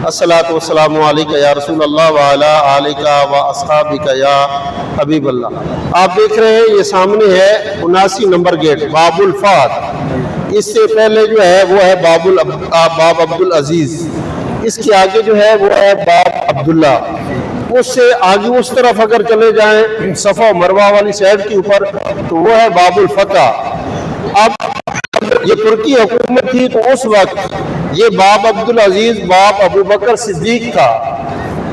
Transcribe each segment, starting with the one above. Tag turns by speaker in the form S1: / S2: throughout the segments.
S1: الصلاۃ والسلام علیکہ یا رسول اللہ وعلی آلکہ و اصحابکہ یا حبیب اللہ۔ آپ دیکھ رہے ہیں یہ سامنے ہے 79 نمبر گیٹ باب الفات۔ اس سے پہلے جو ہے وہ ہے باب عبدالعزیز، اس کے آگے جو ہے وہ ہے باب عبداللہ۔ اس سے آگے اس طرف اگر چلے جائیں صفا و مروہ والی سائڈ کے اوپر تو وہ ہے باب الفتح۔ اب یہ ترکی حکومت تھی تو اس وقت یہ باب عبدالعزیز باب ابو بکر صدیق تھا،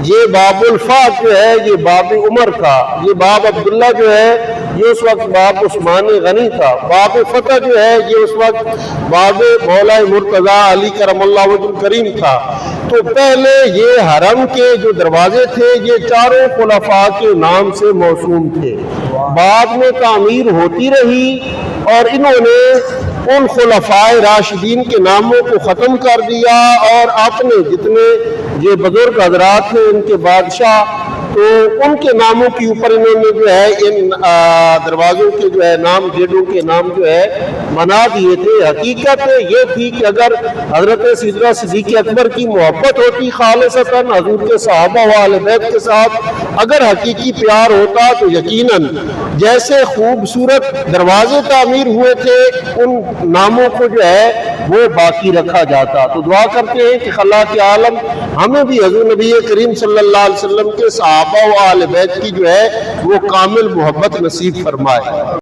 S1: یہ باب الفات جو ہے یہ باب عمر تھا، یہ باب عبداللہ جو ہے یہ اس وقت باب عثمان غنی تھا، باب فتح جو ہے یہ اس وقت باب مولا مرتضی علی کرم اللہ وجہ الکریم تھا۔ تو پہلے یہ حرم کے جو دروازے تھے یہ چاروں خلفاء کے نام سے موسوم تھے، بعد میں تعمیر ہوتی رہی اور انہوں نے ان خلفاء راشدین کے ناموں کو ختم کر دیا اور اپنے جتنے یہ بزرگ حضرات تھے ان کے بادشاہ تو ان کے ناموں کے اوپر انہوں نے جو ہے ان دروازوں کے جو ہے نام گیٹوں کے نام جو ہے بنا دیے تھے۔ حقیقت یہ تھی کہ اگر حضرت سیدنا صدیق اکبر کی محبت ہوتی خالصتاً حضور کے صحابہ و اہل بیت کے ساتھ، اگر حقیقی پیار ہوتا تو یقیناً جیسے خوبصورت دروازے تعمیر ہوئے تھے ان ناموں کو جو ہے وہ باقی رکھا جاتا۔ تو دعا کرتے ہیں کہ خلاق عالم ہمیں بھی حضور نبی کریم صلی اللہ علیہ وسلم کے صحابہ و اہل بیت کی جو ہے وہ کامل محبت نصیب فرمائے۔